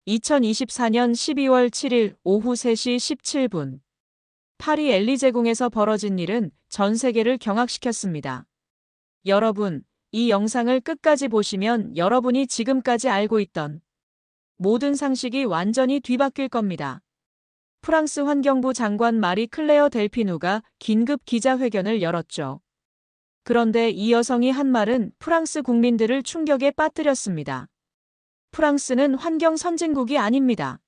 2024년 12월 7일 오후 3시 17분. 파리 엘리제궁에서 벌어진 일은 전 세계를 경악시켰습니다. 여러분, 이 영상을 끝까지 보시면 여러분이 지금까지 알고 있던 모든 상식이 완전히 뒤바뀔 겁니다. 프랑스 환경부 장관 마리 클레어 델피누가 긴급 기자회견을 열었죠. 그런데 이 여성이 한 말은 프랑스 국민들을 충격에 빠뜨렸습니다. 프랑스는 환경 선진국이 아닙니다.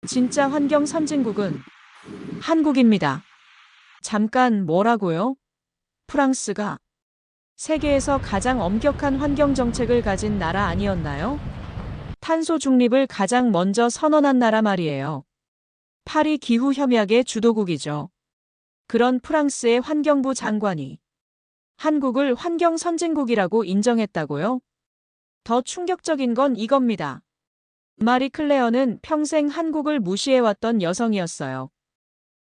진짜 환경 선진국은 한국입니다. 잠깐 뭐라고요? 프랑스가 세계에서 가장 엄격한 환경 정책을 가진 나라 아니었나요? 탄소 중립을 가장 먼저 선언한 나라 말이에요. 파리 기후 협약의 주도국이죠. 그런 프랑스의 환경부 장관이 한국을 환경 선진국이라고 인정했다고요? 더 충격적인 건 이겁니다. 마리 클레어는 평생 한국을 무시해왔던 여성이었어요.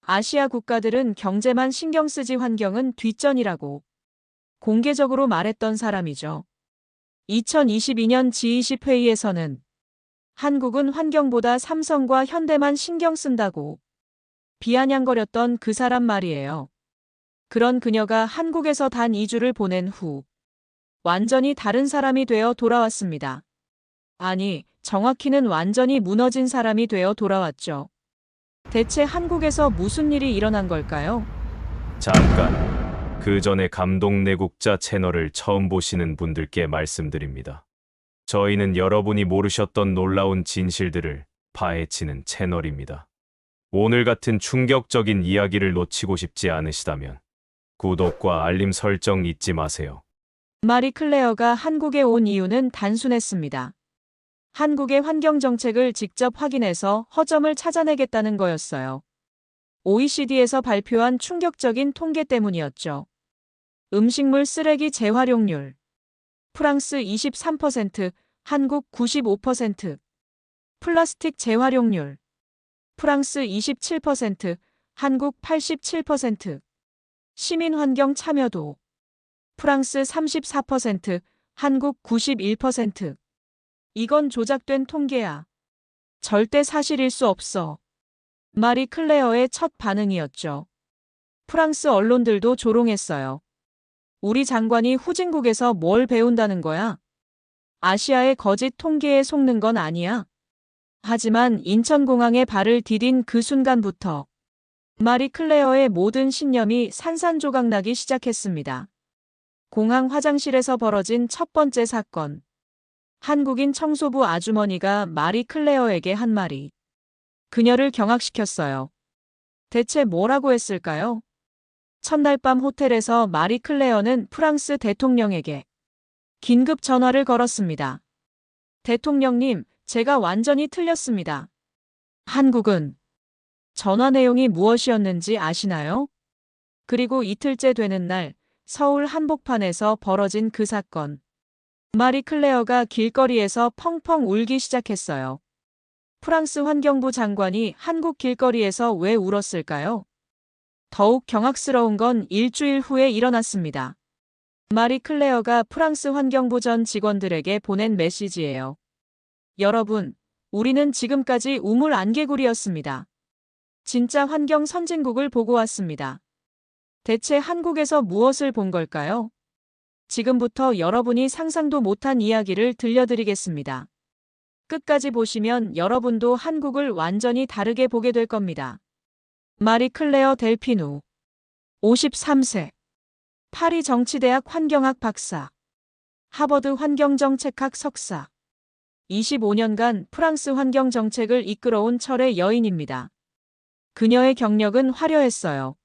아시아 국가들은 경제만 신경 쓰지 환경은 뒷전이라고 공개적으로 말했던 사람이죠. 2022년 G20 회의에서는 한국은 환경보다 삼성과 현대만 신경 쓴다고 비아냥거렸던 그 사람 말이에요. 그런 그녀가 한국에서 단 2주를 보낸 후 완전히 다른 사람이 되어 돌아왔습니다. 아니, 정확히는 완전히 무너진 사람이 되어 돌아왔죠. 대체 한국에서 무슨 일이 일어난 걸까요? 잠깐, 그 전에 감동 내국자 채널을 처음 보시는 분들께 말씀드립니다. 저희는 여러분이 모르셨던 놀라운 진실들을 파헤치는 채널입니다. 오늘 같은 충격적인 이야기를 놓치고 싶지 않으시다면 구독과 알림 설정 잊지 마세요. 마리 클레어가 한국에 온 이유는 단순했습니다. 한국의 환경 정책을 직접 확인해서 허점을 찾아내겠다는 거였어요. OECD에서 발표한 충격적인 통계 때문이었죠. 음식물 쓰레기 재활용률. 프랑스 23%, 한국 95%. 플라스틱 재활용률. 프랑스 27%, 한국 87%. 시민환경 참여도. 프랑스 34%, 한국 91%. 이건 조작된 통계야. 절대 사실일 수 없어. 마리 클레어의 첫 반응이었죠. 프랑스 언론들도 조롱했어요. 우리 장관이 후진국에서 뭘 배운다는 거야? 아시아의 거짓 통계에 속는 건 아니야. 하지만 인천공항에 발을 디딘 그 순간부터 마리 클레어의 모든 신념이 산산조각나기 시작했습니다. 공항 화장실에서 벌어진 첫 번째 사건. 한국인 청소부 아주머니가 마리 클레어에게 한 말이 그녀를 경악시켰어요. 대체 뭐라고 했을까요? 첫날 밤 호텔에서 마리 클레어는 프랑스 대통령에게 긴급 전화를 걸었습니다. 대통령님, 제가 완전히 틀렸습니다. 한국은 전화 내용이 무엇이었는지 아시나요? 그리고 이틀째 되는 날 서울 한복판에서 벌어진 그 사건. 마리 클레어가 길거리에서 펑펑 울기 시작했어요. 프랑스 환경부 장관이 한국 길거리에서 왜 울었을까요? 더욱 경악스러운 건 일주일 후에 일어났습니다. 마리 클레어가 프랑스 환경부 전 직원들에게 보낸 메시지예요. 여러분, 우리는 지금까지 우물 안개구리였습니다. 진짜 환경 선진국을 보고 왔습니다. 대체 한국에서 무엇을 본 걸까요? 지금부터 여러분이 상상도 못한 이야기를 들려드리겠습니다. 끝까지 보시면 여러분도 한국을 완전히 다르게 보게 될 겁니다. 마리 클레어 델피누, 53세. 파리 정치대학 환경학 박사. 하버드 환경정책학 석사. 25년간 프랑스 환경정책을 이끌어온 철의 여인입니다. 그녀의 경력은 화려했어요.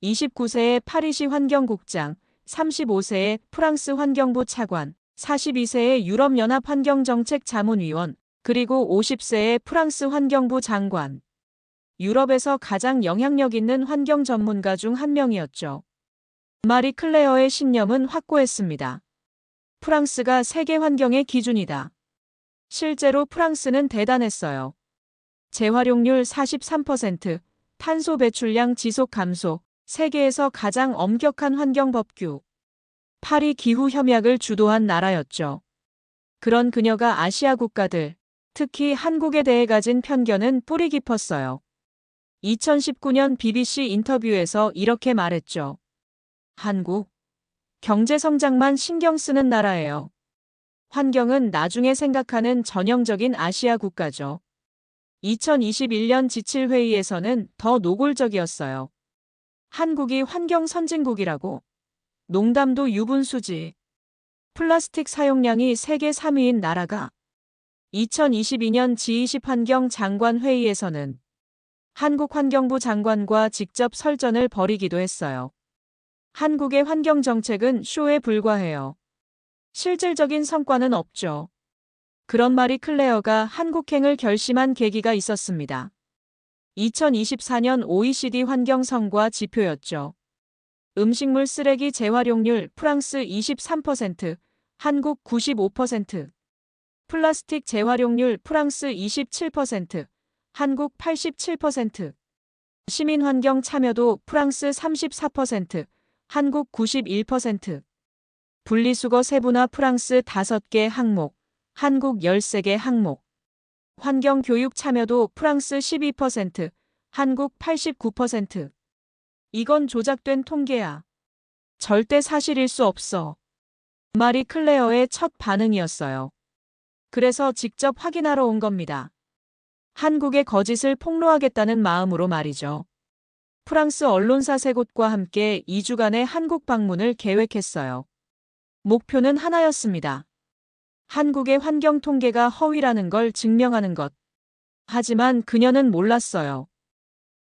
29세에 파리시 환경국장, 35세에 프랑스 환경부 차관, 42세에 유럽연합 환경정책 자문위원, 그리고 50세에 프랑스 환경부 장관. 유럽에서 가장 영향력 있는 환경 전문가 중 한 명이었죠. 마리 클레어의 신념은 확고했습니다. 프랑스가 세계 환경의 기준이다. 실제로 프랑스는 대단했어요. 재활용률 43%, 탄소 배출량 지속 감소, 세계에서 가장 엄격한 환경 법규. 파리 기후 협약을 주도한 나라였죠. 그런 그녀가 아시아 국가들, 특히 한국에 대해 가진 편견은 뿌리 깊었어요. 2019년 BBC 인터뷰에서 이렇게 말했죠. 한국, 경제 성장만 신경 쓰는 나라예요. 환경은 나중에 생각하는 전형적인 아시아 국가죠. 2021년 지칠회의에서는 더 노골적이었어요. 한국이 환경 선진국이라고. 농담도 유분수지. 플라스틱 사용량이 세계 3위인 나라가. 2022년 G20 환경 장관 회의에서는 한국 환경부 장관과 직접 설전을 벌이기도 했어요. 한국의 환경 정책은 쇼에 불과해요. 실질적인 성과는 없죠. 그런 마리 클레어가 한국행을 결심한 계기가 있었습니다. 2024년 OECD 환경 성과 지표였죠. 음식물 쓰레기 재활용률 프랑스 23%, 한국 95%. 플라스틱 재활용률 프랑스 27%, 한국 87%. 시민환경 참여도 프랑스 34%, 한국 91%. 분리수거 세분화 프랑스 5개 항목, 한국 13개 항목. 환경교육 참여도 프랑스 12%, 한국 89%. 이건 조작된 통계야. 절대 사실일 수 없어. 마리 클레어의 첫 반응이었어요. 그래서 직접 확인하러 온 겁니다. 한국의 거짓을 폭로하겠다는 마음으로 말이죠. 프랑스 언론사 3곳과 함께 2주간의 한국 방문을 계획했어요. 목표는 하나였습니다. 한국의 환경 통계가 허위라는 걸 증명하는 것. 하지만 그녀는 몰랐어요.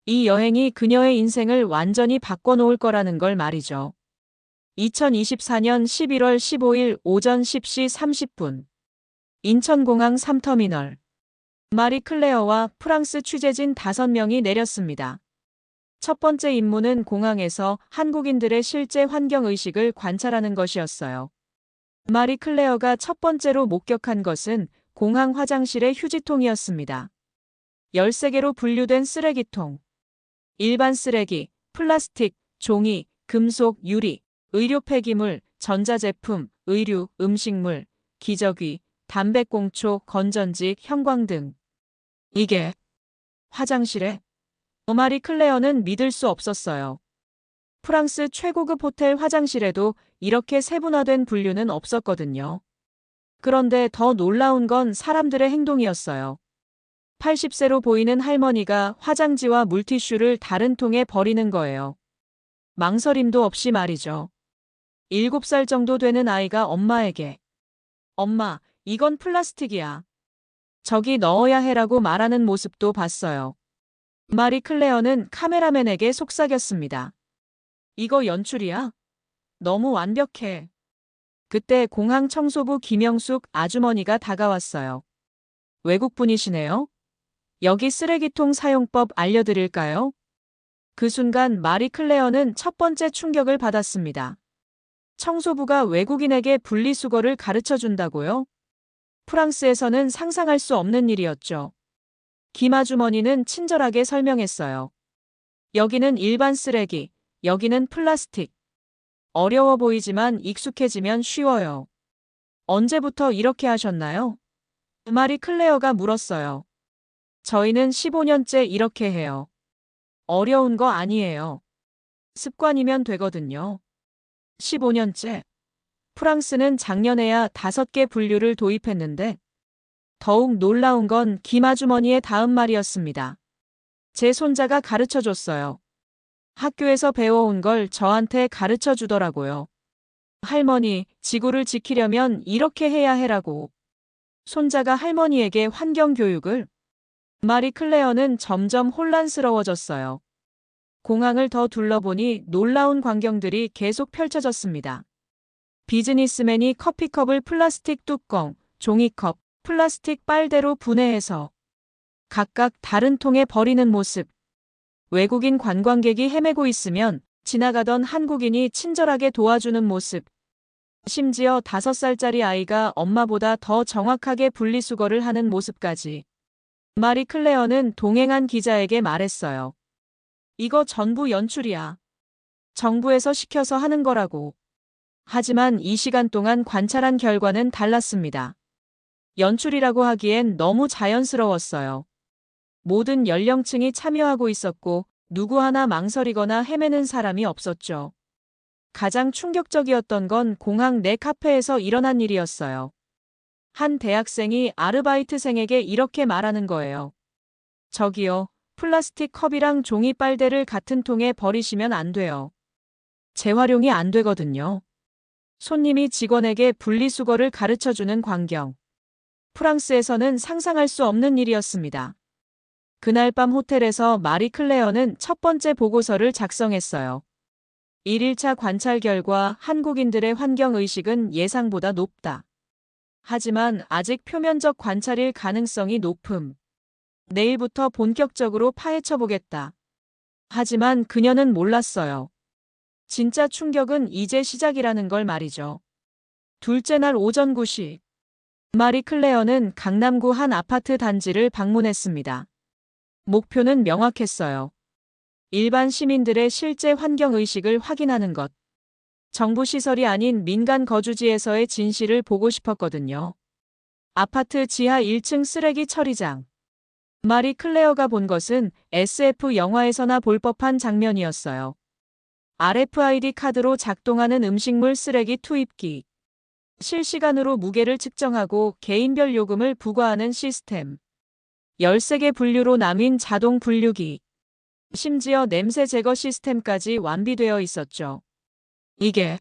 이 여행이 그녀의 인생을 완전히 바꿔놓을 거라는 걸 말이죠. 2024년 11월 15일 오전 10시 30분. 인천공항 3터미널. 마리 클레어와 프랑스 취재진 5명이 내렸습니다. 첫 번째 임무는 공항에서 한국인들의 실제 환경의식을 관찰하는 것이었어요. 마리 클레어가 첫 번째로 목격한 것은 공항 화장실의 휴지통이었습니다. 13개로 분류된 쓰레기통. 일반 쓰레기, 플라스틱, 종이, 금속, 유리, 의료 폐기물, 전자제품, 의류, 음식물, 기저귀, 담배꽁초, 건전지, 형광등. 이게 화장실에? 마리 클레어는 믿을 수 없었어요. 프랑스 최고급 호텔 화장실에도 이렇게 세분화된 분류는 없었거든요. 그런데 더 놀라운 건 사람들의 행동이었어요. 80세로 보이는 할머니가 화장지와 물티슈를 다른 통에 버리는 거예요. 망설임도 없이 말이죠. 7살 정도 되는 아이가 엄마에게 엄마, 이건 플라스틱이야. 저기 넣어야 해라고 말하는 모습도 봤어요. 마리 클레어는 카메라맨에게 속삭였습니다. 이거 연출이야? 너무 완벽해. 그때 공항 청소부 김영숙 아주머니가 다가왔어요. 외국분이시네요? 여기 쓰레기통 사용법 알려드릴까요? 그 순간 마리 클레어는 첫 번째 충격을 받았습니다. 청소부가 외국인에게 분리수거를 가르쳐 준다고요? 프랑스에서는 상상할 수 없는 일이었죠. 김 아주머니는 친절하게 설명했어요. 여기는 일반 쓰레기, 여기는 플라스틱. 어려워 보이지만 익숙해지면 쉬워요. 언제부터 이렇게 하셨나요? 마리 클레어가 물었어요. 저희는 15년째 이렇게 해요. 어려운 거 아니에요. 습관이면 되거든요. 15년째. 프랑스는 작년에야 5개 분류를 도입했는데 더욱 놀라운 건 김 아주머니의 다음 말이었습니다. 제 손자가 가르쳐 줬어요. 학교에서 배워온 걸 저한테 가르쳐 주더라고요. 할머니, 지구를 지키려면 이렇게 해야 해라고. 손자가 할머니에게 환경 교육을. 마리 클레어는 점점 혼란스러워졌어요. 공항을 더 둘러보니 놀라운 광경들이 계속 펼쳐졌습니다. 비즈니스맨이 커피컵을 플라스틱 뚜껑, 종이컵, 플라스틱 빨대로 분해해서 각각 다른 통에 버리는 모습. 외국인 관광객이 헤매고 있으면 지나가던 한국인이 친절하게 도와주는 모습. 심지어 5살짜리 아이가 엄마보다 더 정확하게 분리수거를 하는 모습까지. 마리 클레어는 동행한 기자에게 말했어요. 이거 전부 연출이야. 정부에서 시켜서 하는 거라고. 하지만 이 시간 동안 관찰한 결과는 달랐습니다. 연출이라고 하기엔 너무 자연스러웠어요. 모든 연령층이 참여하고 있었고 누구 하나 망설이거나 헤매는 사람이 없었죠. 가장 충격적이었던 건 공항 내 카페에서 일어난 일이었어요. 한 대학생이 아르바이트생에게 이렇게 말하는 거예요. 저기요, 플라스틱 컵이랑 종이 빨대를 같은 통에 버리시면 안 돼요. 재활용이 안 되거든요. 손님이 직원에게 분리수거를 가르쳐주는 광경. 프랑스에서는 상상할 수 없는 일이었습니다. 그날 밤 호텔에서 마리 클레어는 첫 번째 보고서를 작성했어요. 1일차 관찰 결과 한국인들의 환경의식은 예상보다 높다. 하지만 아직 표면적 관찰일 가능성이 높음. 내일부터 본격적으로 파헤쳐보겠다. 하지만 그녀는 몰랐어요. 진짜 충격은 이제 시작이라는 걸 말이죠. 둘째 날 오전 9시. 마리 클레어는 강남구 한 아파트 단지를 방문했습니다. 목표는 명확했어요. 일반 시민들의 실제 환경의식을 확인하는 것. 정부 시설이 아닌 민간 거주지에서의 진실을 보고 싶었거든요. 아파트 지하 1층 쓰레기 처리장. 마리 클레어가 본 것은 SF 영화에서나 볼 법한 장면이었어요. RFID 카드로 작동하는 음식물 쓰레기 투입기. 실시간으로 무게를 측정하고 개인별 요금을 부과하는 시스템. 13개 분류로 나뉜 자동 분류기. 심지어 냄새 제거 시스템까지 완비되어 있었죠. 이게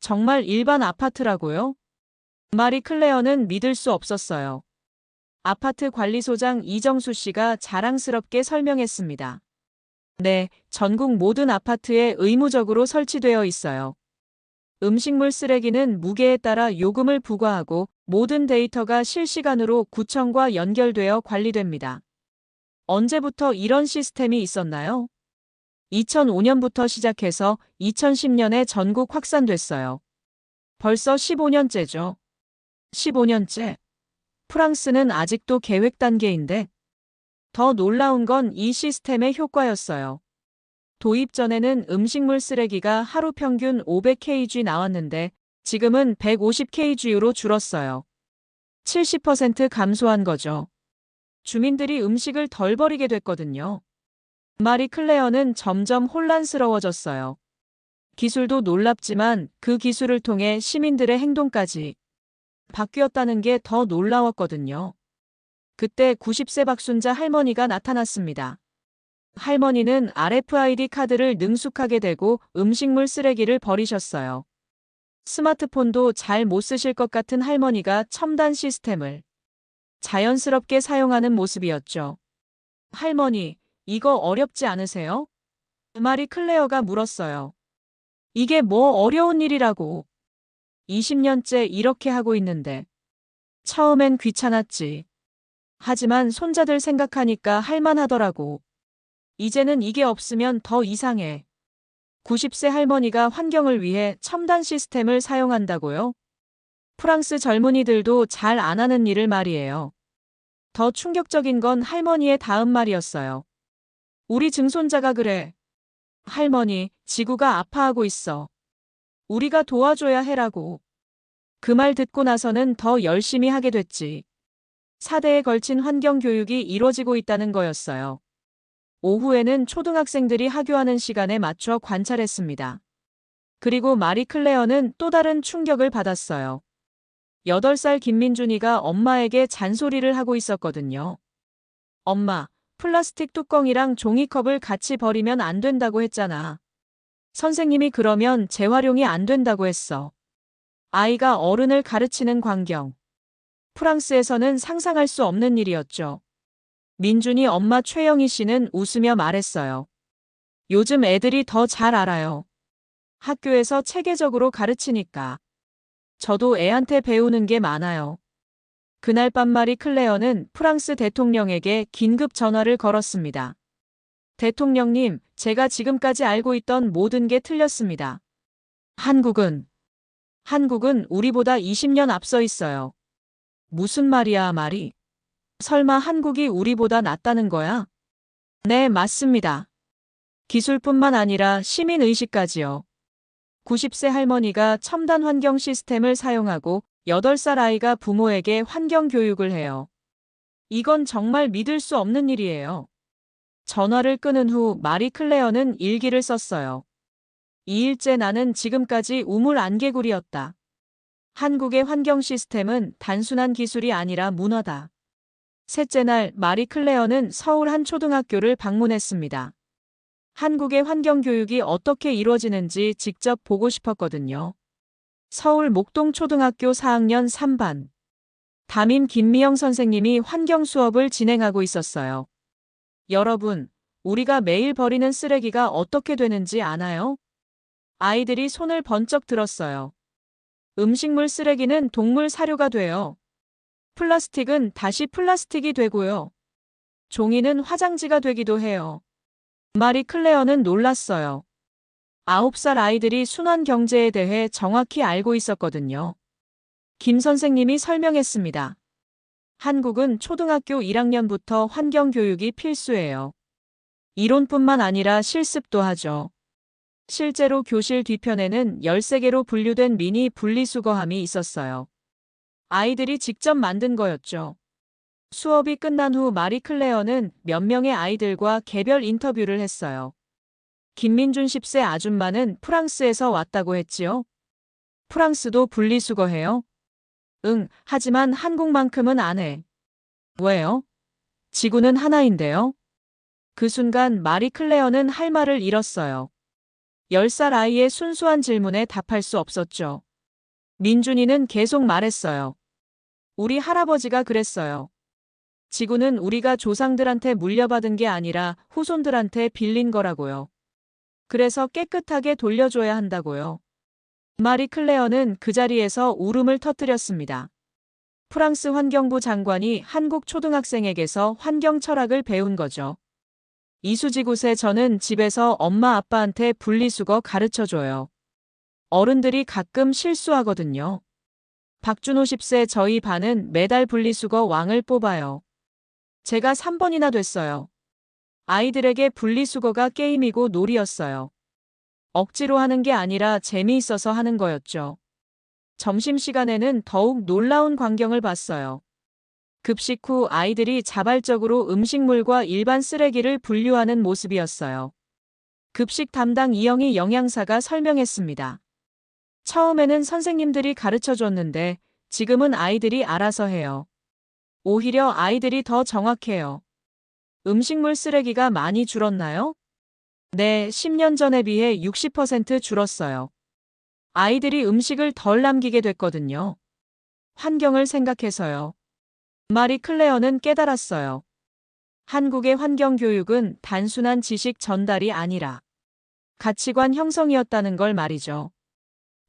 정말 일반 아파트라고요? 마리 클레어는 믿을 수 없었어요. 아파트 관리소장 이정수 씨가 자랑스럽게 설명했습니다. 네, 전국 모든 아파트에 의무적으로 설치되어 있어요. 음식물 쓰레기는 무게에 따라 요금을 부과하고 모든 데이터가 실시간으로 구청과 연결되어 관리됩니다. 언제부터 이런 시스템이 있었나요? 2005년부터 시작해서 2010년에 전국 확산됐어요. 벌써 15년째죠. 15년째. 프랑스는 아직도 계획 단계인데 더 놀라운 건 이 시스템의 효과였어요. 도입 전에는 음식물 쓰레기가 하루 평균 500kg 나왔는데 지금은 150kg로 줄었어요. 70% 감소한 거죠. 주민들이 음식을 덜 버리게 됐거든요. 마리 클레어는 점점 혼란스러워졌어요. 기술도 놀랍지만 그 기술을 통해 시민들의 행동까지 바뀌었다는 게 더 놀라웠거든요. 그때 90세 박순자 할머니가 나타났습니다. 할머니는 RFID 카드를 능숙하게 대고 음식물 쓰레기를 버리셨어요. 스마트폰도 잘 못 쓰실 것 같은 할머니가 첨단 시스템을 자연스럽게 사용하는 모습이었죠. 할머니, 이거 어렵지 않으세요? 마리 클레어가 물었어요. 이게 뭐 어려운 일이라고. 20년째 이렇게 하고 있는데. 처음엔 귀찮았지. 하지만 손자들 생각하니까 할만하더라고. 이제는 이게 없으면 더 이상해. 90세 할머니가 환경을 위해 첨단 시스템을 사용한다고요? 프랑스 젊은이들도 잘 안 하는 일을 말이에요. 더 충격적인 건 할머니의 다음 말이었어요. 우리 증손자가 그래. 할머니, 지구가 아파하고 있어. 우리가 도와줘야 해라고. 그 말 듣고 나서는 더 열심히 하게 됐지. 4대에 걸친 환경교육이 이루어지고 있다는 거였어요. 오후에는 초등학생들이 하교하는 시간에 맞춰 관찰했습니다. 그리고 마리 클레어는 또 다른 충격을 받았어요. 8살 김민준이가 엄마에게 잔소리를 하고 있었거든요. 엄마, 플라스틱 뚜껑이랑 종이컵을 같이 버리면 안 된다고 했잖아. 선생님이 그러면 재활용이 안 된다고 했어. 아이가 어른을 가르치는 광경. 프랑스에서는 상상할 수 없는 일이었죠. 민준이 엄마 최영희 씨는 웃으며 말했어요. 요즘 애들이 더 잘 알아요. 학교에서 체계적으로 가르치니까. 저도 애한테 배우는 게 많아요. 그날 밤 마리 클레어는 프랑스 대통령에게 긴급 전화를 걸었습니다. 대통령님, 제가 지금까지 알고 있던 모든 게 틀렸습니다. 한국은 우리보다 20년 앞서 있어요. 무슨 말이야, 말이? 설마 한국이 우리보다 낫다는 거야? 네, 맞습니다. 기술뿐만 아니라 시민의식까지요. 90세 할머니가 첨단 환경 시스템을 사용하고 8살 아이가 부모에게 환경 교육을 해요. 이건 정말 믿을 수 없는 일이에요. 전화를 끊은 후 마리 클레어는 일기를 썼어요. 2일째 나는 지금까지 우물 안개구리였다. 한국의 환경 시스템은 단순한 기술이 아니라 문화다. 셋째 날 마리 클레어는 서울 한 초등학교를 방문했습니다. 한국의 환경 교육이 어떻게 이루어지는지 직접 보고 싶었거든요. 서울 목동초등학교 4학년 3반. 담임 김미영 선생님이 환경 수업을 진행하고 있었어요. 여러분, 우리가 매일 버리는 쓰레기가 어떻게 되는지 아나요? 아이들이 손을 번쩍 들었어요. 음식물 쓰레기는 동물 사료가 돼요. 플라스틱은 다시 플라스틱이 되고요. 종이는 화장지가 되기도 해요. 마리 클레어는 놀랐어요. 9살 아이들이 순환 경제에 대해 정확히 알고 있었거든요. 김 선생님이 설명했습니다. 한국은 초등학교 1학년부터 환경 교육이 필수예요. 이론뿐만 아니라 실습도 하죠. 실제로 교실 뒤편에는 13개로 분류된 미니 분리수거함이 있었어요. 아이들이 직접 만든 거였죠. 수업이 끝난 후 마리 클레어는 몇 명의 아이들과 개별 인터뷰를 했어요. 김민준 10세 아줌마는 프랑스에서 왔다고 했지요. 프랑스도 분리수거해요? 응, 하지만 한국만큼은 안 해. 왜요? 지구는 하나인데요. 그 순간 마리 클레어는 할 말을 잃었어요. 10살 아이의 순수한 질문에 답할 수 없었죠. 민준이는 계속 말했어요. 우리 할아버지가 그랬어요. 지구는 우리가 조상들한테 물려받은 게 아니라 후손들한테 빌린 거라고요. 그래서 깨끗하게 돌려줘야 한다고요. 마리 클레어는 그 자리에서 울음을 터뜨렸습니다. 프랑스 환경부 장관이 한국 초등학생에게서 환경 철학을 배운 거죠. 이수지곳에 저는 집에서 엄마 아빠한테 분리수거 가르쳐줘요. 어른들이 가끔 실수하거든요. 박준호 10세 저희 반은 매달 분리수거 왕을 뽑아요. 제가 3번이나 됐어요. 아이들에게 분리수거가 게임이고 놀이였어요. 억지로 하는 게 아니라 재미있어서 하는 거였죠. 점심시간에는 더욱 놀라운 광경을 봤어요. 급식 후 아이들이 자발적으로 음식물과 일반 쓰레기를 분류하는 모습이었어요. 급식 담당 이영희 영양사가 설명했습니다. 처음에는 선생님들이 가르쳐 줬는데 지금은 아이들이 알아서 해요. 오히려 아이들이 더 정확해요. 음식물 쓰레기가 많이 줄었나요? 네, 10년 전에 비해 60% 줄었어요. 아이들이 음식을 덜 남기게 됐거든요. 환경을 생각해서요. 마리 클레어는 깨달았어요. 한국의 환경 교육은 단순한 지식 전달이 아니라 가치관 형성이었다는 걸 말이죠.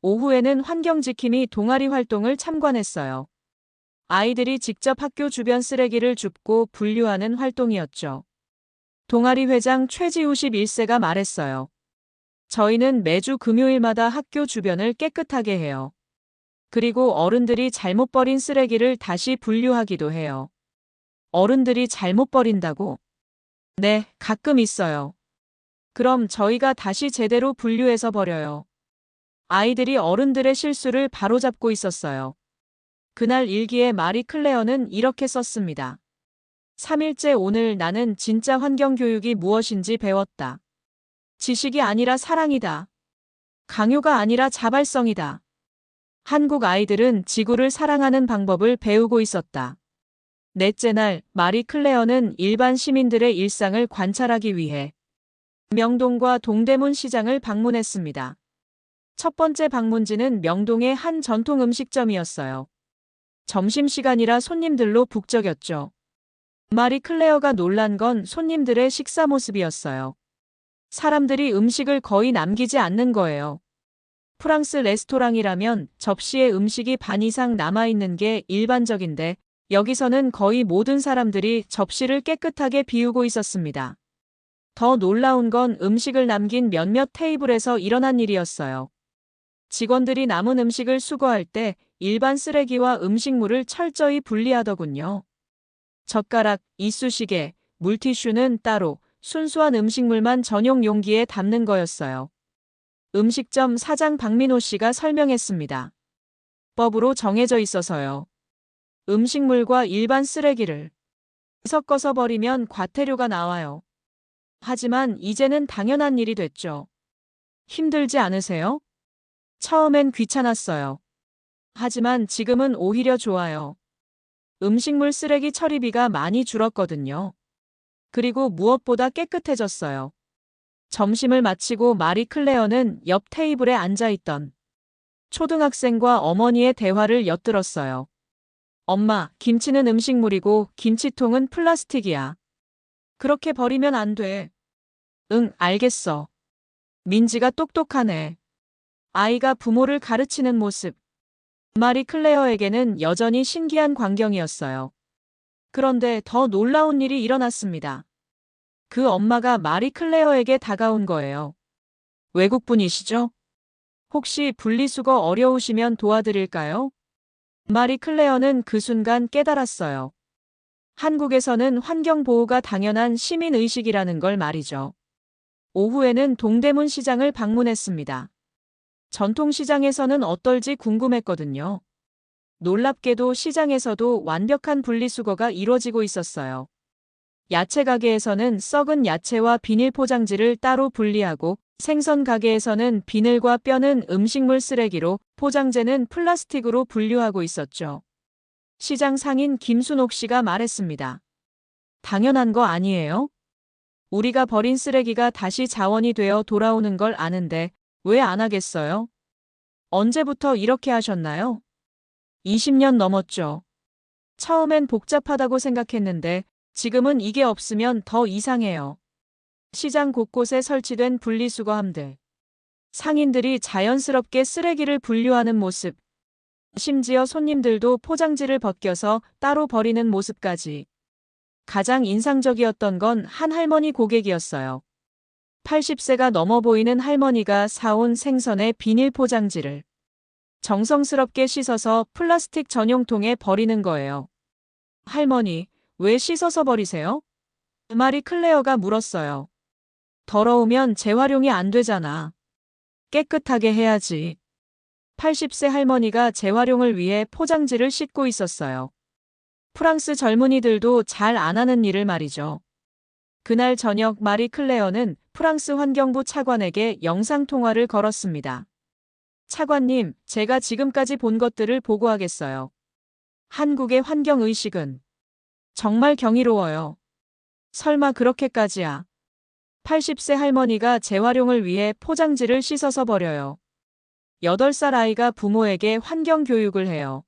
오후에는 환경지킴이 동아리 활동을 참관했어요. 아이들이 직접 학교 주변 쓰레기를 줍고 분류하는 활동이었죠. 동아리 회장 최지우 11세가 말했어요. 저희는 매주 금요일마다 학교 주변을 깨끗하게 해요. 그리고 어른들이 잘못 버린 쓰레기를 다시 분류하기도 해요. 어른들이 잘못 버린다고? 네, 가끔 있어요. 그럼 저희가 다시 제대로 분류해서 버려요. 아이들이 어른들의 실수를 바로잡고 있었어요. 그날 일기에 마리 클레어는 이렇게 썼습니다. 3일째 오늘 나는 진짜 환경교육이 무엇인지 배웠다. 지식이 아니라 사랑이다. 강요가 아니라 자발성이다. 한국 아이들은 지구를 사랑하는 방법을 배우고 있었다. 넷째 날 마리 클레어는 일반 시민들의 일상을 관찰하기 위해 명동과 동대문 시장을 방문했습니다. 첫 번째 방문지는 명동의 한 전통 음식점이었어요. 점심시간이라 손님들로 북적였죠. 마리 클레어가 놀란 건 손님들의 식사 모습이었어요. 사람들이 음식을 거의 남기지 않는 거예요. 프랑스 레스토랑이라면 접시에 음식이 반 이상 남아있는 게 일반적인데 여기서는 거의 모든 사람들이 접시를 깨끗하게 비우고 있었습니다. 더 놀라운 건 음식을 남긴 몇몇 테이블에서 일어난 일이었어요. 직원들이 남은 음식을 수거할 때 일반 쓰레기와 음식물을 철저히 분리하더군요. 젓가락, 이쑤시개, 물티슈는 따로 순수한 음식물만 전용 용기에 담는 거였어요. 음식점 사장 박민호 씨가 설명했습니다. 법으로 정해져 있어서요. 음식물과 일반 쓰레기를 섞어서 버리면 과태료가 나와요. 하지만 이제는 당연한 일이 됐죠. 힘들지 않으세요? 처음엔 귀찮았어요. 하지만 지금은 오히려 좋아요. 음식물 쓰레기 처리비가 많이 줄었거든요. 그리고 무엇보다 깨끗해졌어요. 점심을 마치고 마리 클레어는 옆 테이블에 앉아 있던 초등학생과 어머니의 대화를 엿들었어요. 엄마, 김치는 음식물이고 김치통은 플라스틱이야. 그렇게 버리면 안 돼. 응, 알겠어. 민지가 똑똑하네. 아이가 부모를 가르치는 모습. 마리 클레어에게는 여전히 신기한 광경이었어요. 그런데 더 놀라운 일이 일어났습니다. 그 엄마가 마리 클레어에게 다가온 거예요. 외국분이시죠? 혹시 분리수거 어려우시면 도와드릴까요? 마리 클레어는 그 순간 깨달았어요. 한국에서는 환경보호가 당연한 시민의식이라는 걸 말이죠. 오후에는 동대문 시장을 방문했습니다. 전통시장에서는 어떨지 궁금했거든요. 놀랍게도 시장에서도 완벽한 분리수거가 이루어지고 있었어요. 야채 가게에서는 썩은 야채와 비닐 포장지를 따로 분리하고 생선 가게에서는 비늘과 뼈는 음식물 쓰레기로 포장재는 플라스틱으로 분류하고 있었죠. 시장 상인 김순옥 씨가 말했습니다. 당연한 거 아니에요? 우리가 버린 쓰레기가 다시 자원이 되어 돌아오는 걸 아는데 왜 안 하겠어요? 언제부터 이렇게 하셨나요? 20년 넘었죠. 처음엔 복잡하다고 생각했는데 지금은 이게 없으면 더 이상해요. 시장 곳곳에 설치된 분리수거함들. 상인들이 자연스럽게 쓰레기를 분류하는 모습. 심지어 손님들도 포장지를 벗겨서 따로 버리는 모습까지. 가장 인상적이었던 건 한 할머니 고객이었어요. 80세가 넘어 보이는 할머니가 사온 생선의 비닐 포장지를 정성스럽게 씻어서 플라스틱 전용통에 버리는 거예요. 할머니, 왜 씻어서 버리세요? 마리 클레어가 물었어요. 더러우면 재활용이 안 되잖아. 깨끗하게 해야지. 80세 할머니가 재활용을 위해 포장지를 씻고 있었어요. 프랑스 젊은이들도 잘 안 하는 일을 말이죠. 그날 저녁 마리 클레어는 프랑스 환경부 차관에게 영상통화를 걸었습니다. 차관님, 제가 지금까지 본 것들을 보고하겠어요. 한국의 환경의식은 정말 경이로워요. 설마 그렇게까지야. 80세 할머니가 재활용을 위해 포장지를 씻어서 버려요. 8살 아이가 부모에게 환경교육을 해요.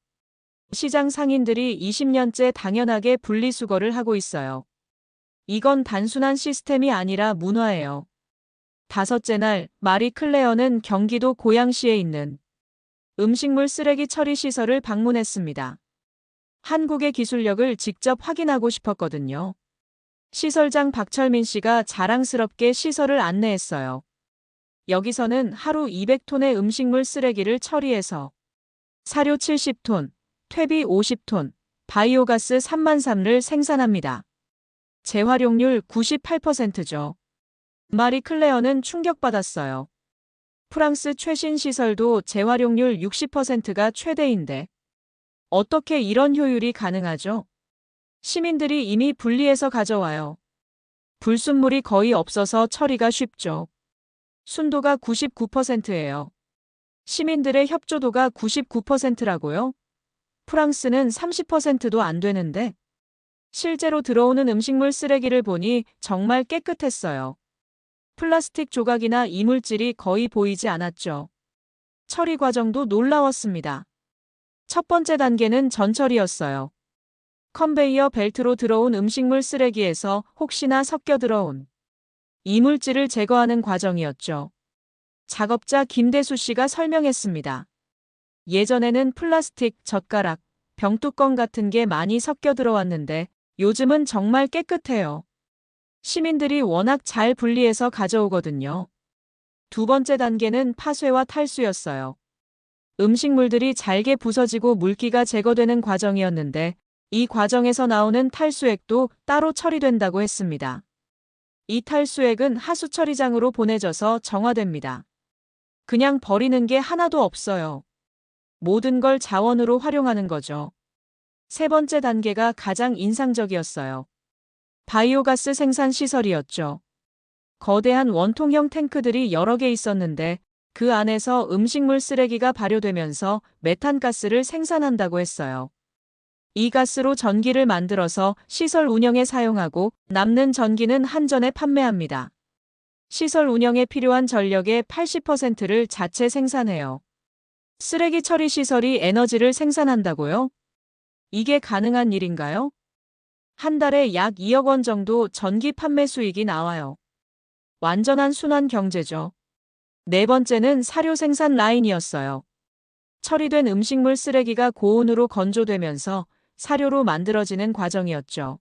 시장 상인들이 20년째 당연하게 분리수거를 하고 있어요. 이건 단순한 시스템이 아니라 문화예요. 다섯째 날, 마리 클레어는 경기도 고양시에 있는 음식물 쓰레기 처리 시설을 방문했습니다. 한국의 기술력을 직접 확인하고 싶었거든요. 시설장 박철민 씨가 자랑스럽게 시설을 안내했어요. 여기서는 하루 200톤의 음식물 쓰레기를 처리해서 사료 70톤, 퇴비 50톤, 바이오가스 3만 3를 생산합니다. 재활용률 98%죠. 마리 클레어는 충격받았어요. 프랑스 최신 시설도 재활용률 60%가 최대인데 어떻게 이런 효율이 가능하죠? 시민들이 이미 분리해서 가져와요. 불순물이 거의 없어서 처리가 쉽죠. 순도가 99%예요. 시민들의 협조도가 99%라고요? 프랑스는 30%도 안 되는데 실제로 들어오는 음식물 쓰레기를 보니 정말 깨끗했어요. 플라스틱 조각이나 이물질이 거의 보이지 않았죠. 처리 과정도 놀라웠습니다. 첫 번째 단계는 전처리였어요. 컨베이어 벨트로 들어온 음식물 쓰레기에서 혹시나 섞여 들어온 이물질을 제거하는 과정이었죠. 작업자 김대수 씨가 설명했습니다. 예전에는 플라스틱, 젓가락, 병뚜껑 같은 게 많이 섞여 들어왔는데 요즘은 정말 깨끗해요. 시민들이 워낙 잘 분리해서 가져오거든요. 두 번째 단계는 파쇄와 탈수였어요. 음식물들이 잘게 부서지고 물기가 제거되는 과정이었는데 이 과정에서 나오는 탈수액도 따로 처리된다고 했습니다. 이 탈수액은 하수 처리장으로 보내져서 정화됩니다. 그냥 버리는 게 하나도 없어요. 모든 걸 자원으로 활용하는 거죠. 세 번째 단계가 가장 인상적이었어요. 바이오가스 생산 시설이었죠. 거대한 원통형 탱크들이 여러 개 있었는데 그 안에서 음식물 쓰레기가 발효되면서 메탄가스를 생산한다고 했어요. 이 가스로 전기를 만들어서 시설 운영에 사용하고 남는 전기는 한전에 판매합니다. 시설 운영에 필요한 전력의 80%를 자체 생산해요. 쓰레기 처리 시설이 에너지를 생산한다고요? 이게 가능한 일인가요? 한 달에 약 2억 원 정도 전기 판매 수익이 나와요. 완전한 순환 경제죠. 네 번째는 사료 생산 라인이었어요. 처리된 음식물 쓰레기가 고온으로 건조되면서 사료로 만들어지는 과정이었죠.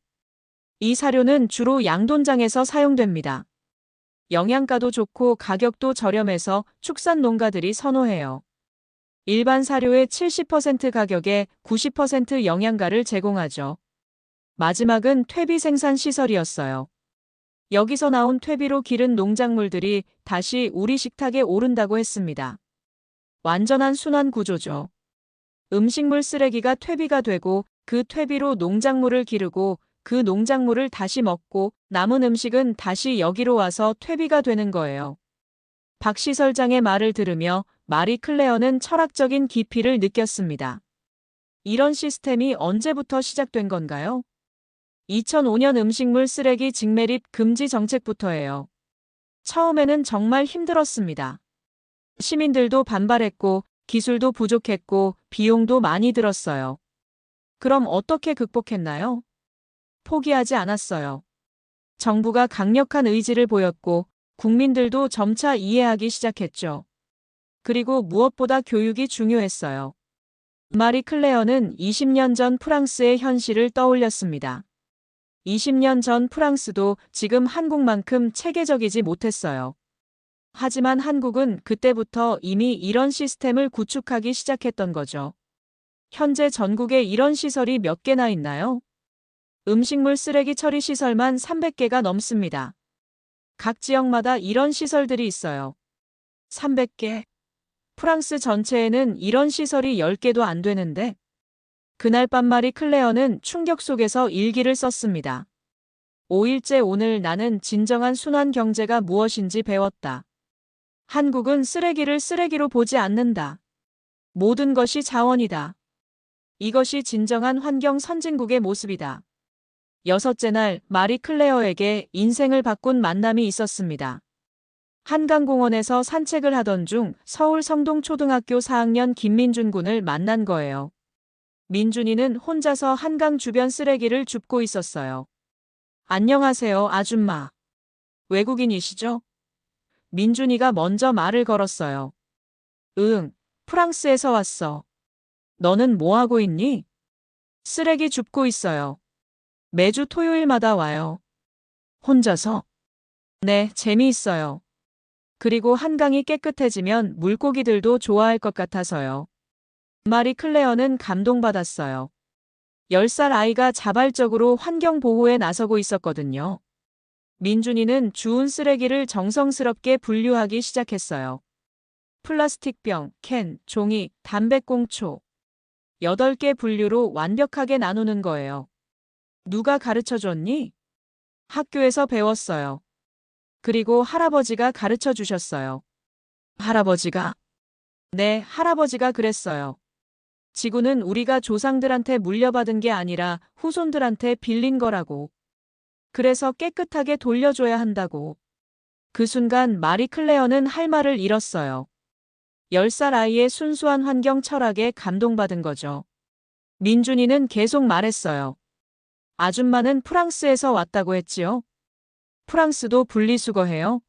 이 사료는 주로 양돈장에서 사용됩니다. 영양가도 좋고 가격도 저렴해서 축산 농가들이 선호해요. 일반 사료의 70% 가격에 90% 영양가를 제공하죠. 마지막은 퇴비 생산 시설이었어요. 여기서 나온 퇴비로 기른 농작물들이 다시 우리 식탁에 오른다고 했습니다. 완전한 순환 구조죠. 음식물 쓰레기가 퇴비가 되고 그 퇴비로 농작물을 기르고 그 농작물을 다시 먹고 남은 음식은 다시 여기로 와서 퇴비가 되는 거예요. 박 시설장의 말을 들으며 마리 클레어는 철학적인 깊이를 느꼈습니다. 이런 시스템이 언제부터 시작된 건가요? 2005년 음식물 쓰레기 직매립 금지 정책부터예요. 처음에는 정말 힘들었습니다. 시민들도 반발했고 기술도 부족했고 비용도 많이 들었어요. 그럼 어떻게 극복했나요? 포기하지 않았어요. 정부가 강력한 의지를 보였고 국민들도 점차 이해하기 시작했죠. 그리고 무엇보다 교육이 중요했어요. 마리 클레어는 20년 전 프랑스의 현실을 떠올렸습니다. 20년 전 프랑스도 지금 한국만큼 체계적이지 못했어요. 하지만 한국은 그때부터 이미 이런 시스템을 구축하기 시작했던 거죠. 현재 전국에 이런 시설이 몇 개나 있나요? 음식물 쓰레기 처리 시설만 300개가 넘습니다. 각 지역마다 이런 시설들이 있어요. 300개. 프랑스 전체에는 이런 시설이 10개도 안 되는데 그날 밤 마리 클레어는 충격 속에서 일기를 썼습니다. 5일째 오늘 나는 진정한 순환 경제가 무엇인지 배웠다. 한국은 쓰레기를 쓰레기로 보지 않는다. 모든 것이 자원이다. 이것이 진정한 환경 선진국의 모습이다. 여섯째 날 마리 클레어에게 인생을 바꾼 만남이 있었습니다. 한강공원에서 산책을 하던 중 서울 성동초등학교 4학년 김민준 군을 만난 거예요. 민준이는 혼자서 한강 주변 쓰레기를 줍고 있었어요. 안녕하세요, 아줌마. 외국인이시죠? 민준이가 먼저 말을 걸었어요. 응, 프랑스에서 왔어. 너는 뭐 하고 있니? 쓰레기 줍고 있어요. 매주 토요일마다 와요. 혼자서? 네, 재미있어요. 그리고 한강이 깨끗해지면 물고기들도 좋아할 것 같아서요. 마리 클레어는 감동받았어요. 10살 아이가 자발적으로 환경 보호에 나서고 있었거든요. 민준이는 주운 쓰레기를 정성스럽게 분류하기 시작했어요. 플라스틱병, 캔, 종이, 담배꽁초. 8개 분류로 완벽하게 나누는 거예요. 누가 가르쳐 줬니? 학교에서 배웠어요. 그리고 할아버지가 가르쳐 주셨어요. 할아버지가? 네, 할아버지가 그랬어요. 지구는 우리가 조상들한테 물려받은 게 아니라 후손들한테 빌린 거라고. 그래서 깨끗하게 돌려줘야 한다고. 그 순간 마리 클레어는 할 말을 잃었어요. 10살 아이의 순수한 환경 철학에 감동받은 거죠. 민준이는 계속 말했어요. 아줌마는 프랑스에서 왔다고 했지요? 프랑스도 분리수거해요?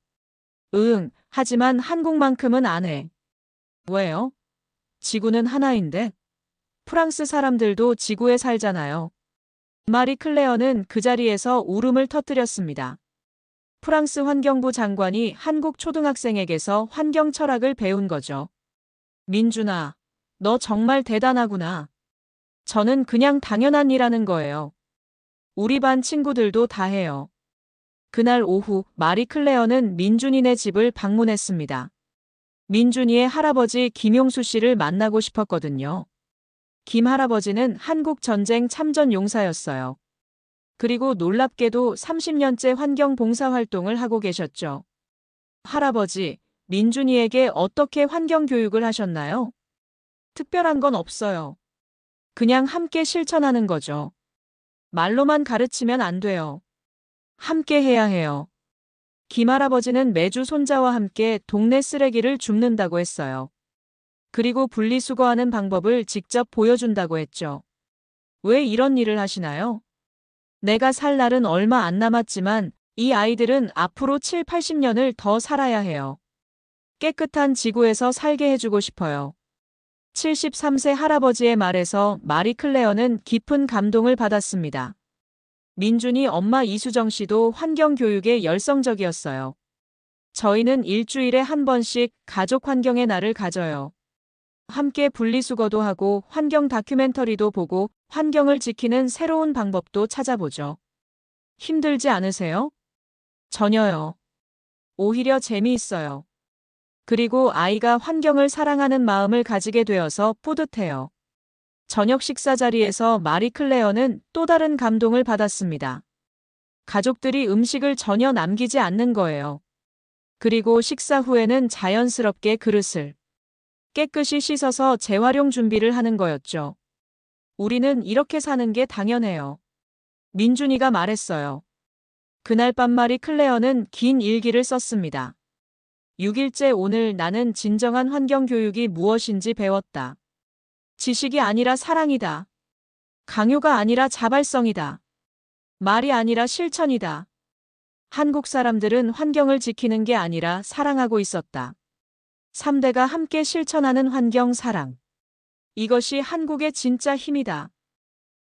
응, 하지만 한국만큼은 안 해. 왜요? 지구는 하나인데? 프랑스 사람들도 지구에 살잖아요. 마리 클레어는 그 자리에서 울음을 터뜨렸습니다. 프랑스 환경부 장관이 한국 초등학생에게서 환경 철학을 배운 거죠. 민준아, 너 정말 대단하구나. 저는 그냥 당연한 일하는 거예요. 우리 반 친구들도 다 해요. 그날 오후 마리 클레어는 민준이네 집을 방문했습니다. 민준이의 할아버지 김용수 씨를 만나고 싶었거든요. 김 할아버지는 한국 전쟁 참전 용사였어요. 그리고 놀랍게도 30년째 환경 봉사 활동을 하고 계셨죠. 할아버지, 민준이에게 어떻게 환경 교육을 하셨나요? 특별한 건 없어요. 그냥 함께 실천하는 거죠. 말로만 가르치면 안 돼요. 함께 해야 해요. 김 할아버지는 매주 손자와 함께 동네 쓰레기를 줍는다고 했어요. 그리고 분리수거하는 방법을 직접 보여준다고 했죠. 왜 이런 일을 하시나요? 내가 살 날은 얼마 안 남았지만 이 아이들은 앞으로 7, 80년을 더 살아야 해요. 깨끗한 지구에서 살게 해주고 싶어요. 73세 할아버지의 말에서 마리 클레어는 깊은 감동을 받았습니다. 민준이 엄마 이수정 씨도 환경교육에 열성적이었어요. 저희는 일주일에 한 번씩 가족 환경의 날을 가져요. 함께 분리수거도 하고 환경 다큐멘터리도 보고 환경을 지키는 새로운 방법도 찾아보죠. 힘들지 않으세요? 전혀요. 오히려 재미있어요. 그리고 아이가 환경을 사랑하는 마음을 가지게 되어서 뿌듯해요. 저녁 식사 자리에서 마리 클레어는 또 다른 감동을 받았습니다. 가족들이 음식을 전혀 남기지 않는 거예요. 그리고 식사 후에는 자연스럽게 그릇을 깨끗이 씻어서 재활용 준비를 하는 거였죠. 우리는 이렇게 사는 게 당연해요. 민준이가 말했어요. 그날 밤 마리 클레어는 긴 일기를 썼습니다. 6일째 오늘 나는 진정한 환경교육이 무엇인지 배웠다. 지식이 아니라 사랑이다. 강요가 아니라 자발성이다. 말이 아니라 실천이다. 한국 사람들은 환경을 지키는 게 아니라 사랑하고 있었다. 3대가 함께 실천하는 환경 사랑. 이것이 한국의 진짜 힘이다.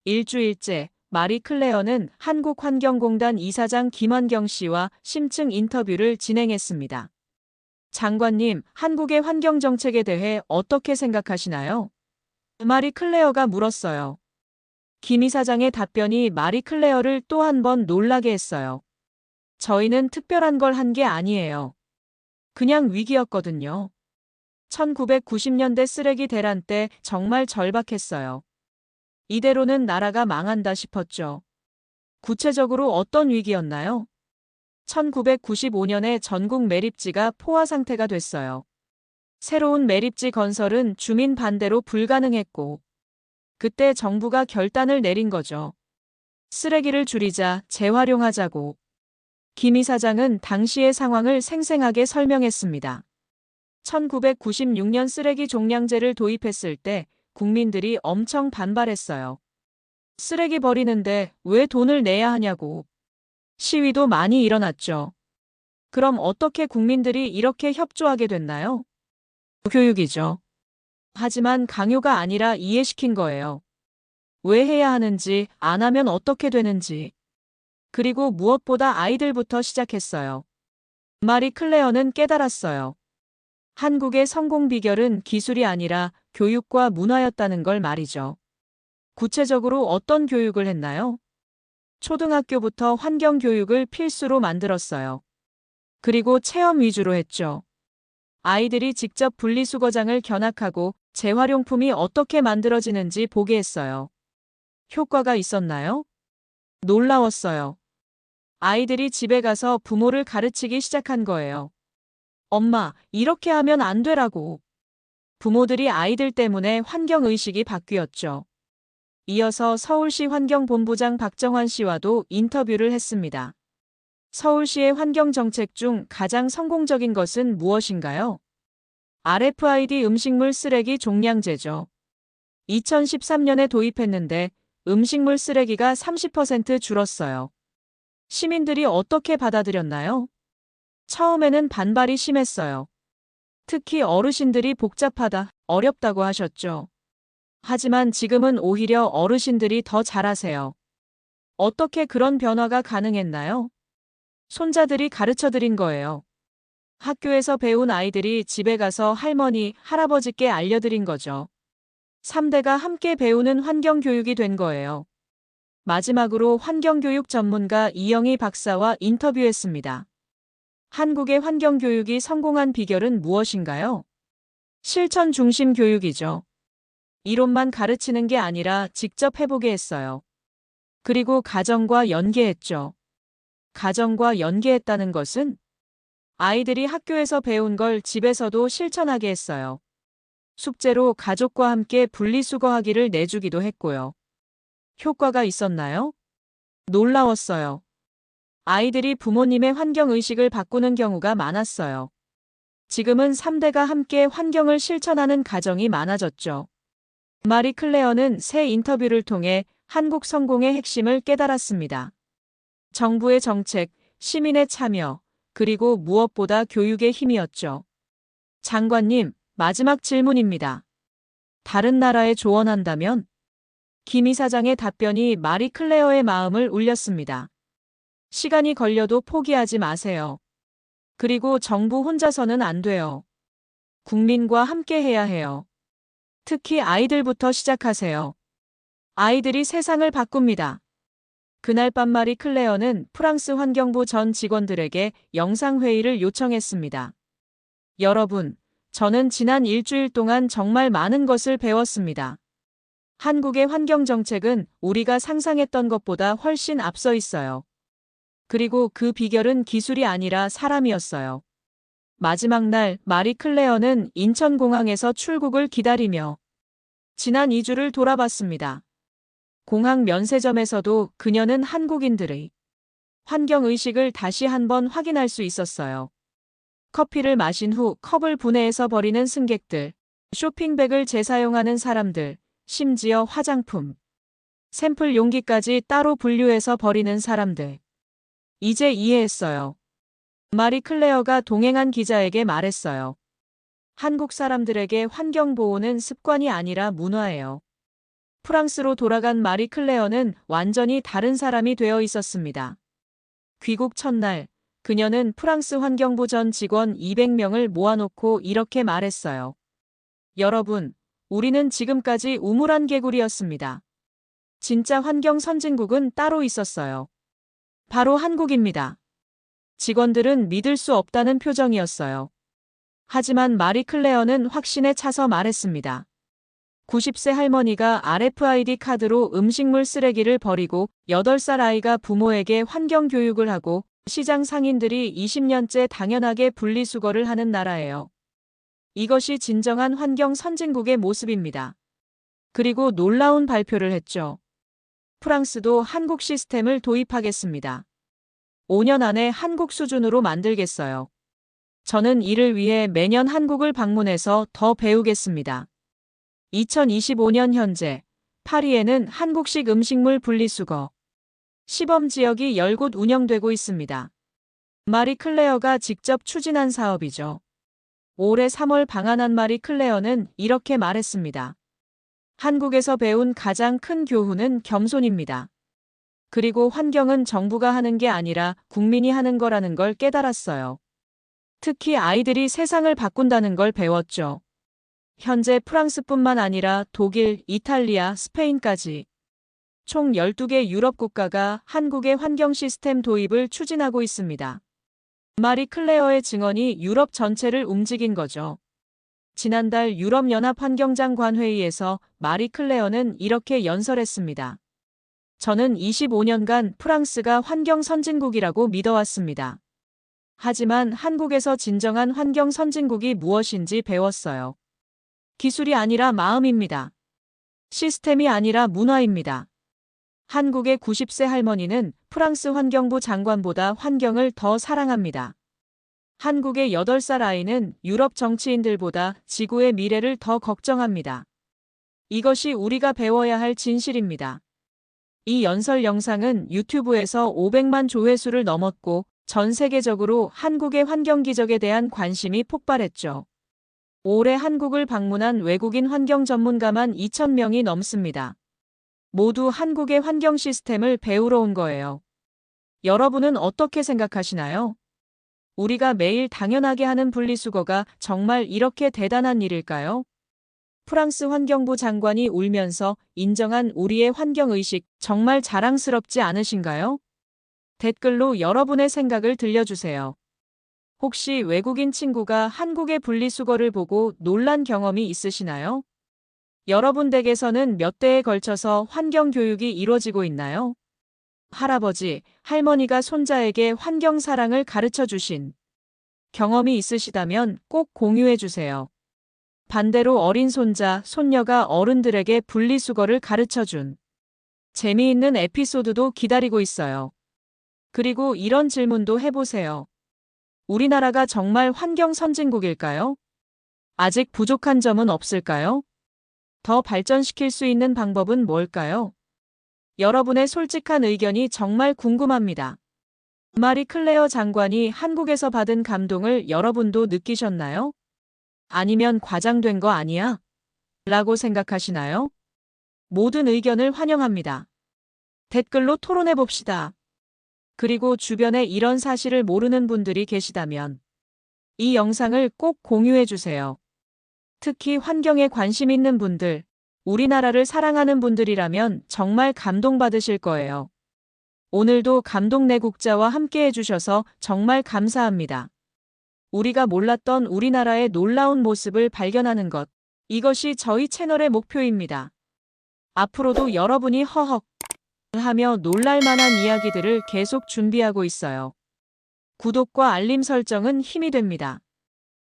일주일째 마리 클레어는 한국환경공단 이사장 김환경 씨와 심층 인터뷰를 진행했습니다. 장관님, 한국의 환경정책에 대해 어떻게 생각하시나요? 마리 클레어가 물었어요. 김 이사장의 답변이 마리 클레어를 또 한 번 놀라게 했어요. 저희는 특별한 걸 한 게 아니에요. 그냥 위기였거든요. 1990년대 쓰레기 대란 때 정말 절박했어요. 이대로는 나라가 망한다 싶었죠. 구체적으로 어떤 위기였나요? 1995년에 전국 매립지가 포화 상태가 됐어요. 새로운 매립지 건설은 주민 반대로 불가능했고, 그때 정부가 결단을 내린 거죠. 쓰레기를 줄이자, 재활용하자고. 김 이사장은 당시의 상황을 생생하게 설명했습니다. 1996년 쓰레기 종량제를 도입했을 때 국민들이 엄청 반발했어요. 쓰레기 버리는데 왜 돈을 내야 하냐고. 시위도 많이 일어났죠. 그럼 어떻게 국민들이 이렇게 협조하게 됐나요? 교육이죠. 하지만 강요가 아니라 이해시킨 거예요. 왜 해야 하는지, 안 하면 어떻게 되는지. 그리고 무엇보다 아이들부터 시작했어요. 마리 클레어는 깨달았어요. 한국의 성공 비결은 기술이 아니라 교육과 문화였다는 걸 말이죠. 구체적으로 어떤 교육을 했나요? 초등학교부터 환경교육을 필수로 만들었어요. 그리고 체험 위주로 했죠. 아이들이 직접 분리수거장을 견학하고 재활용품이 어떻게 만들어지는지 보게 했어요. 효과가 있었나요? 놀라웠어요. 아이들이 집에 가서 부모를 가르치기 시작한 거예요. 엄마, 이렇게 하면 안 되라고. 부모들이 아이들 때문에 환경의식이 바뀌었죠. 이어서 서울시 환경본부장 박정환 씨와도 인터뷰를 했습니다. 서울시의 환경정책 중 가장 성공적인 것은 무엇인가요? RFID 음식물 쓰레기 종량제죠. 2013년에 도입했는데 음식물 쓰레기가 30% 줄었어요. 시민들이 어떻게 받아들였나요? 처음에는 반발이 심했어요. 특히 어르신들이 복잡하다, 어렵다고 하셨죠. 하지만 지금은 오히려 어르신들이 더 잘하세요. 어떻게 그런 변화가 가능했나요? 손자들이 가르쳐드린 거예요. 학교에서 배운 아이들이 집에 가서 할머니, 할아버지께 알려드린 거죠. 3대가 함께 배우는 환경교육이 된 거예요. 마지막으로 환경교육 전문가 이영희 박사와 인터뷰했습니다. 한국의 환경교육이 성공한 비결은 무엇인가요? 실천 중심 교육이죠. 이론만 가르치는 게 아니라 직접 해보게 했어요. 그리고 가정과 연계했죠. 가정과 연계했다는 것은 아이들이 학교에서 배운 걸 집에서도 실천하게 했어요. 숙제로 가족과 함께 분리수거하기를 내주기도 했고요. 효과가 있었나요? 놀라웠어요. 아이들이 부모님의 환경의식을 바꾸는 경우가 많았어요. 지금은 3대가 함께 환경을 실천하는 가정이 많아졌죠. 마리 클레어는 새 인터뷰를 통해 한국 성공의 핵심을 깨달았습니다. 정부의 정책, 시민의 참여, 그리고 무엇보다 교육의 힘이었죠. 장관님, 마지막 질문입니다. 다른 나라에 조언한다면? 김 이사장의 답변이 마리 클레어의 마음을 울렸습니다. 시간이 걸려도 포기하지 마세요. 그리고 정부 혼자서는 안 돼요. 국민과 함께 해야 해요. 특히 아이들부터 시작하세요. 아이들이 세상을 바꿉니다. 그날 밤 마리 클레어는 프랑스 환경부 전 직원들에게 영상회의를 요청했습니다. 여러분, 저는 지난 일주일 동안 정말 많은 것을 배웠습니다. 한국의 환경정책은 우리가 상상했던 것보다 훨씬 앞서 있어요. 그리고 그 비결은 기술이 아니라 사람이었어요. 마지막 날 마리 클레어는 인천공항에서 출국을 기다리며 지난 2주를 돌아봤습니다. 공항 면세점에서도 그녀는 한국인들의 환경의식을 다시 한번 확인할 수 있었어요. 커피를 마신 후 컵을 분해해서 버리는 승객들, 쇼핑백을 재사용하는 사람들, 심지어 화장품, 샘플 용기까지 따로 분류해서 버리는 사람들. 이제 이해했어요. 마리 클레어가 동행한 기자에게 말했어요. 한국 사람들에게 환경보호는 습관이 아니라 문화예요. 프랑스로 돌아간 마리 클레어는 완전히 다른 사람이 되어 있었습니다. 귀국 첫날, 그녀는 프랑스 환경부 전 직원 200명을 모아놓고 이렇게 말했어요. 여러분, 우리는 지금까지 우물안 개구리였습니다. 진짜 환경 선진국은 따로 있었어요. 바로 한국입니다. 직원들은 믿을 수 없다는 표정이었어요. 하지만 마리 클레어는 확신에 차서 말했습니다. 90세 할머니가 RFID 카드로 음식물 쓰레기를 버리고 8살 아이가 부모에게 환경 교육을 하고 시장 상인들이 20년째 당연하게 분리수거를 하는 나라예요. 이것이 진정한 환경 선진국의 모습입니다. 그리고 놀라운 발표를 했죠. 프랑스도 한국 시스템을 도입하겠습니다. 5년 안에 한국 수준으로 만들겠어요. 저는 이를 위해 매년 한국을 방문해서 더 배우겠습니다. 2025년 현재 파리에는 한국식 음식물 분리수거 시범 지역이 10곳 운영되고 있습니다. 마리 클레어가 직접 추진한 사업이죠. 올해 3월 방한한 마리 클레어는 이렇게 말했습니다. 한국에서 배운 가장 큰 교훈은 겸손입니다. 그리고 환경은 정부가 하는 게 아니라 국민이 하는 거라는 걸 깨달았어요. 특히 아이들이 세상을 바꾼다는 걸 배웠죠. 현재 프랑스뿐만 아니라 독일, 이탈리아, 스페인까지 총 12개 유럽 국가가 한국의 환경 시스템 도입을 추진하고 있습니다. 마리 클레어의 증언이 유럽 전체를 움직인 거죠. 지난달 유럽연합 환경장관 회의에서 마리 클레어는 이렇게 연설했습니다. 저는 25년간 프랑스가 환경 선진국이라고 믿어왔습니다. 하지만 한국에서 진정한 환경 선진국이 무엇인지 배웠어요. 기술이 아니라 마음입니다. 시스템이 아니라 문화입니다. 한국의 90세 할머니는 프랑스 환경부 장관보다 환경을 더 사랑합니다. 한국의 8살 아이는 유럽 정치인들보다 지구의 미래를 더 걱정합니다. 이것이 우리가 배워야 할 진실입니다. 이 연설 영상은 유튜브에서 500만 조회수를 넘었고 전 세계적으로 한국의 환경 기적에 대한 관심이 폭발했죠. 올해 한국을 방문한 외국인 환경 전문가만 2,000명이 넘습니다. 모두 한국의 환경 시스템을 배우러 온 거예요. 여러분은 어떻게 생각하시나요? 우리가 매일 당연하게 하는 분리수거가 정말 이렇게 대단한 일일까요? 프랑스 환경부 장관이 울면서 인정한 우리의 환경의식 정말 자랑스럽지 않으신가요? 댓글로 여러분의 생각을 들려주세요. 혹시 외국인 친구가 한국의 분리수거를 보고 놀란 경험이 있으시나요? 여러분 댁에서는 몇 대에 걸쳐서 환경 교육이 이루어지고 있나요? 할아버지, 할머니가 손자에게 환경 사랑을 가르쳐 주신 경험이 있으시다면 꼭 공유해 주세요. 반대로 어린 손자, 손녀가 어른들에게 분리수거를 가르쳐 준 재미있는 에피소드도 기다리고 있어요. 그리고 이런 질문도 해보세요. 우리나라가 정말 환경 선진국일까요? 아직 부족한 점은 없을까요? 더 발전시킬 수 있는 방법은 뭘까요? 여러분의 솔직한 의견이 정말 궁금합니다. 마리 클레어 장관이 한국에서 받은 감동을 여러분도 느끼셨나요? 아니면 과장된 거 아니야? 라고 생각하시나요? 모든 의견을 환영합니다. 댓글로 토론해 봅시다. 그리고 주변에 이런 사실을 모르는 분들이 계시다면 이 영상을 꼭 공유해 주세요. 특히 환경에 관심 있는 분들, 우리나라를 사랑하는 분들이라면 정말 감동받으실 거예요. 오늘도 감동내국자와 함께 해주셔서 정말 감사합니다. 우리가 몰랐던 우리나라의 놀라운 모습을 발견하는 것, 이것이 저희 채널의 목표입니다. 앞으로도 여러분이 허헉 하며 놀랄 만한 이야기들을 계속 준비하고 있어요. 구독과 알림 설정은 힘이 됩니다.